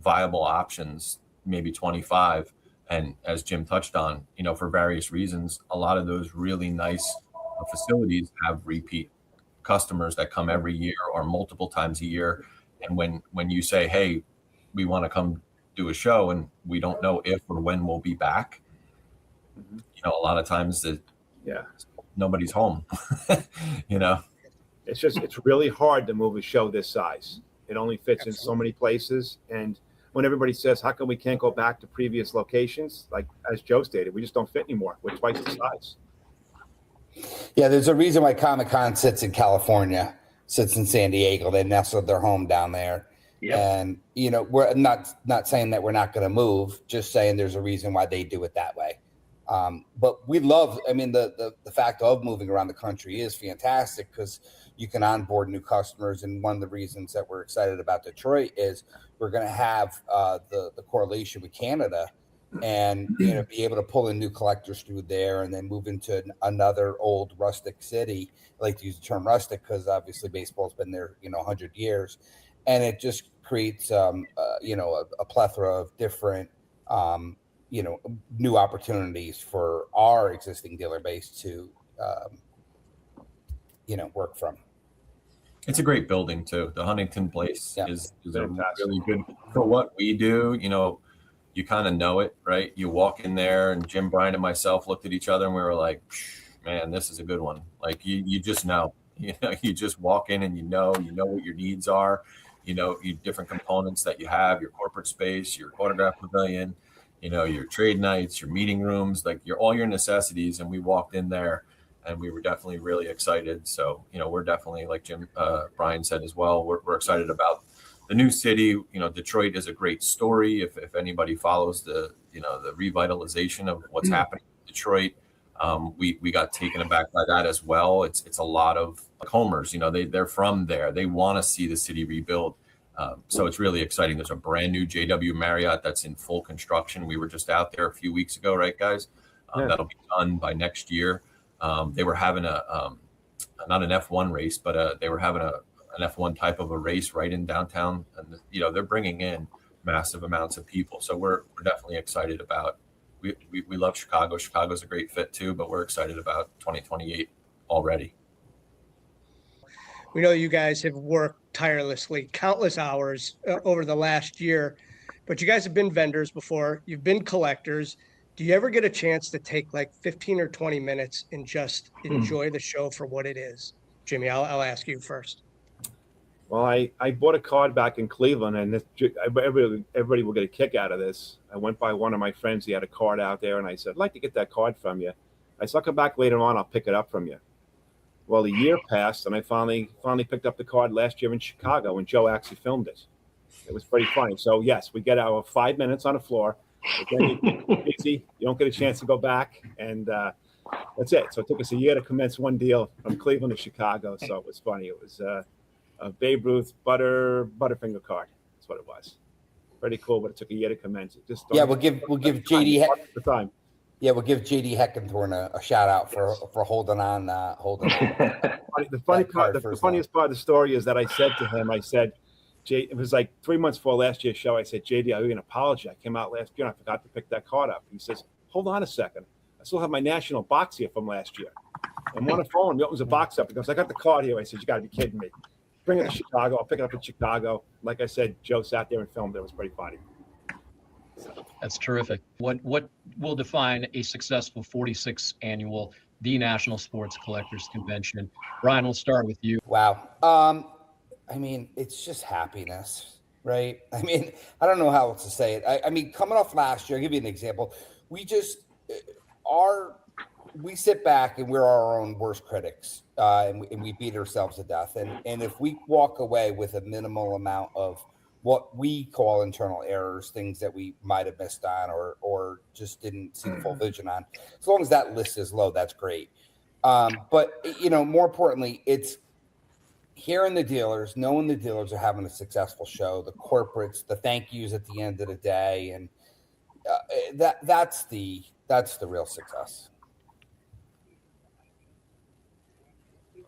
Speaker 7: viable options, maybe 25. And as Jim touched on, for various reasons, a lot of those really nice facilities have repeat customers that come every year or multiple times a year. And when you say, hey, we want to come do a show and we don't know if or when we'll be back, a lot of times nobody's home.
Speaker 6: It's really hard to move a show this size. It only fits in so many places. And when everybody says, how come we can't go back to previous locations? Like, as Joe stated, we just don't fit anymore. We're twice the size.
Speaker 5: Yeah, there's a reason why Comic-Con sits in California, sits in San Diego. They nestled their home down there. Yep. And, we're not saying that we're not going to move, just saying there's a reason why they do it that way. But we love, the fact of moving around the country is fantastic because you can onboard new customers. And one of the reasons that we're excited about Detroit is we're going to have the correlation with Canada and, be able to pull in new collectors through there and then move into another old rustic city. I like to use the term rustic because obviously baseball's been there, 100 years. And it just creates, a plethora of different, new opportunities for our existing dealer base to, work from.
Speaker 7: It's a great building too. The Huntington Place is a really good for what we do. You kind of know it, right? You walk in there, and Jim, Brian, and myself looked at each other, and we were like, "Man, this is a good one." Like you just know. You just walk in, and you know what your needs are. Your different components that you have, your corporate space, your autograph pavilion, your trade nights, your meeting rooms, like all your necessities. And we walked in there and we were definitely really excited. So, we're definitely, like Jim, Brian said as well, we're excited about the new city. Detroit is a great story. If anybody follows the revitalization of what's happening in Detroit, we got taken aback by that as well. It's a lot of homers, they're from there. They want to see the city rebuild. So it's really exciting. There's a brand new JW Marriott that's in full construction. We were just out there a few weeks ago, right, guys? That'll be done by next year. They were having not an F1 race, but they were having an F1 type of a race right in downtown. And, they're bringing in massive amounts of people. So we're definitely excited about, we love Chicago. Chicago's a great fit too, but we're excited about 2028 already.
Speaker 2: We know you guys have worked tirelessly, countless hours over the last year, but you guys have been vendors before. You've been collectors. Do you ever get a chance to take like 15 or 20 minutes and just enjoy the show for what it is? Jimmy, I'll ask you first.
Speaker 6: Well, I bought a card back in Cleveland, and everybody will get a kick out of this. I went by one of my friends. He had a card out there, and I said, I'd like to get that card from you. I said, I'll come back later on. I'll pick it up from you. Well, a year passed, and I finally picked up the card last year in Chicago when Joe actually filmed it. It was pretty funny. So, yes, we get our 5 minutes on the floor. Then you're busy. You don't get a chance to go back, and that's it. So it took us a year to commence one deal from Cleveland to Chicago. So it was funny. It was a Babe Ruth Butterfinger card. That's what it was. Pretty cool, but it took a year to commence it.
Speaker 5: We'll give JD the time. Yeah, we'll give JD Heckenthorn a shout out for holding on.
Speaker 6: The funniest part of the story is that I said to him, it was like 3 months before last year's show. I said, JD, I owe you an apology. I came out last year and I forgot to pick that card up. He says, hold on a second. I still have my national box here from last year. I'm on the phone. He opens the box up. He goes, I got the card here. I said, you got to be kidding me. Bring it to Chicago. I'll pick it up in Chicago. Like I said, Joe sat there and filmed it. It was pretty funny.
Speaker 4: That's terrific. What will define a successful 46th annual The National Sports Collectors Convention? Brian, we'll start with you.
Speaker 5: Wow. It's just happiness, right? I don't know how else to say it. Coming off last year, I'll give you an example. We sit back and we're our own worst critics, and we beat ourselves to death. And if we walk away with a minimal amount of what we call internal errors, things that we might have missed on or just didn't see the full vision on, as long as that list is low, that's great. But more importantly, it's hearing the dealers, knowing the dealers are having a successful show, the corporates, the thank yous at the end of the day, and that's the real success.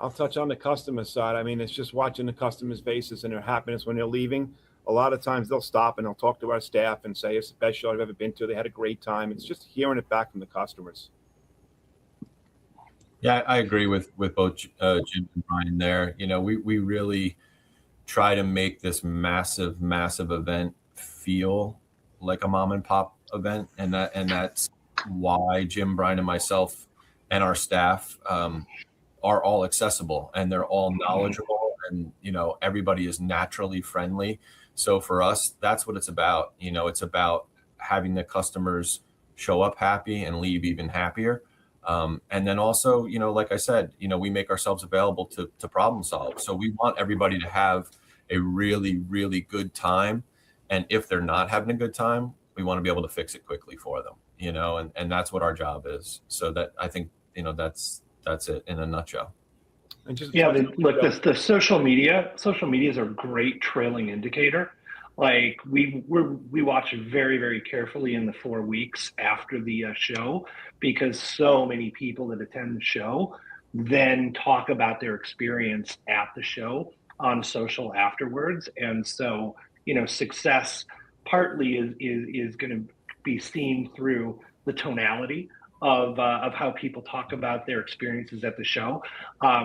Speaker 6: I'll touch on the customer side. I mean, it's just watching the customers' faces and their happiness when they're leaving. A lot of times they'll stop and they'll talk to our staff and say, it's the best show I've ever been to. They had a great time. It's just hearing it back from the customers.
Speaker 7: Yeah, I agree with both Jim and Brian there. You know, we really try to make this massive event feel like a mom and pop event, and that's why Jim, Brian, and myself and our staff are all accessible, and they're all knowledgeable, and you know, everybody is naturally friendly. So for us, that's what it's about. You know, it's about having the customers show up happy and leave even happier. And then also, you know, like I said, you know, we make ourselves available to problem solve. So we want everybody to have a really good time. And if they're not having a good time, we want to be able to fix it quickly for them, you know, and that's what our job is. So that, I think, you know, that's it in a nutshell.
Speaker 6: And just
Speaker 8: Yeah, look, the social media is a great trailing indicator. Like we watch it very carefully in the 4 weeks after the show, because so many people that attend the show then talk about their experience at the show on social afterwards. And so, you know, success partly is going to be seen through the tonality of how people talk about their experiences at the show.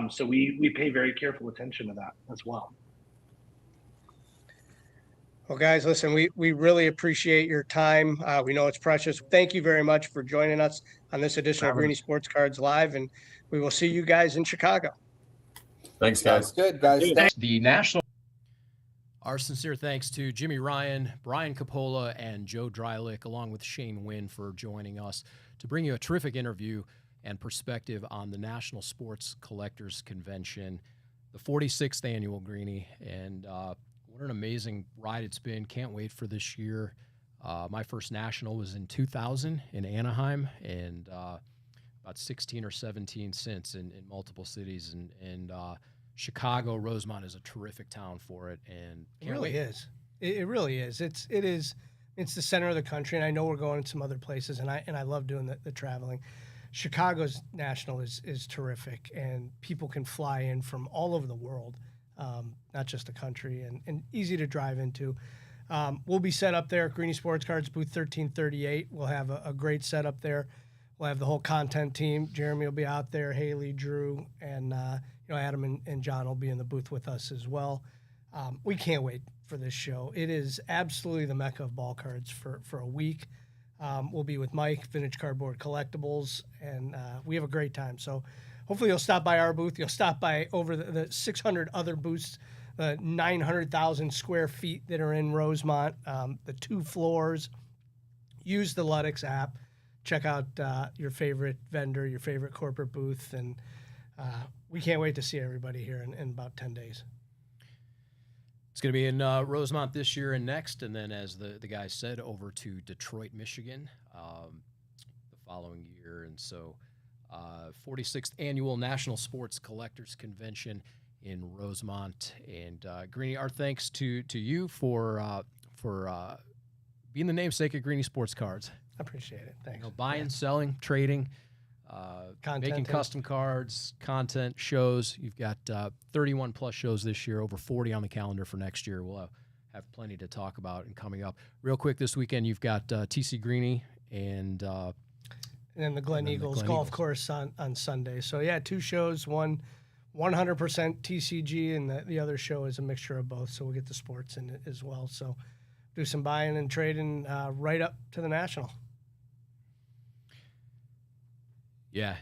Speaker 8: So we pay very careful attention to that as well.
Speaker 2: Well, guys, listen, we really appreciate your time. We know it's precious. Thank you very much for joining us on this edition of Greenie Sports Cards Live, and we will see you guys in Chicago.
Speaker 7: Thanks, guys.
Speaker 5: Sounds good, guys. Thanks.
Speaker 4: The national.
Speaker 1: Our sincere thanks to Jimmy Ryan, Brian Coppola, and Joe Drylick, along with Shane Wynn, for joining us to bring you a terrific interview and perspective on the National Sports Collectors Convention, the 46th annual Greenie, and what an amazing ride it's been. Can't wait for this year. My first national was in 2000 in Anaheim, and about 16 or 17 since in multiple cities. And Chicago, Rosemont is a terrific town for it. And
Speaker 2: it really is. It really is. It's the center of the country, and I know we're going to some other places, and I love doing the traveling. Chicago's national is terrific, and people can fly in from all over the world. Not just the country, and easy to drive into. We'll be set up there at Greenie Sports Cards, booth 1338. We'll have a great setup there. We'll have the whole content team. Jeremy will be out there, Haley, Drew, and Adam and John will be in the booth with us as well. We can't wait for this show. It is absolutely the mecca of ball cards for a week. We'll be with Mike, Vintage Cardboard Collectibles, and we have a great time. So hopefully you'll stop by our booth. You'll stop by over the 600 other booths, 900,000 square feet that are in Rosemont, the 2 floors. Use the Luddex app. Check out your favorite vendor, your favorite corporate booth, and we can't wait to see everybody here in about 10 days.
Speaker 1: It's going to be in Rosemont this year and next, and then, as the guys said, over to Detroit, Michigan the following year. And so 46th Annual National Sports Collectors Convention in Rosemont. And Greenie, our thanks to you for being the namesake of Greenie Sports Cards.
Speaker 2: I appreciate it. Thanks.
Speaker 1: Buying, selling, trading, making custom cards, content, shows. You've got 31 plus shows this year, over 40 on the calendar for next year. We'll have plenty to talk about and coming up. Real quick, this weekend you've got TC Greenie and
Speaker 2: then the Glen Eagles golf course on Sunday. So yeah, 2 shows, one 100% TCG, and the other show is a mixture of both. So we'll get the sports in it as well. So do some buying and trading right up to the National.
Speaker 1: Yeah.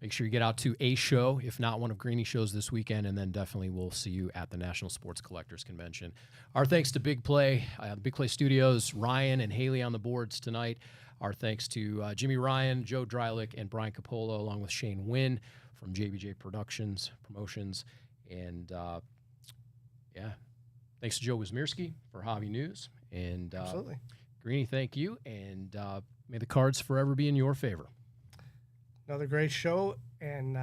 Speaker 1: Make sure you get out to a show, if not one of Greenie's shows this weekend, and then definitely we'll see you at the National Sports Collectors Convention. Our thanks to BIGPLAY, BIGPLAY Studios, Ryan and Haley on the boards tonight. Our thanks to Jimmy Ryan, Joe Drylick, and Brian Coppola, along with Shane Wynn from JBJ Promotions. And, thanks to Joe Wysmierski for Hobby News. And
Speaker 2: absolutely.
Speaker 1: Greenie, thank you, and may the cards forever be in your favor.
Speaker 2: Another great show, and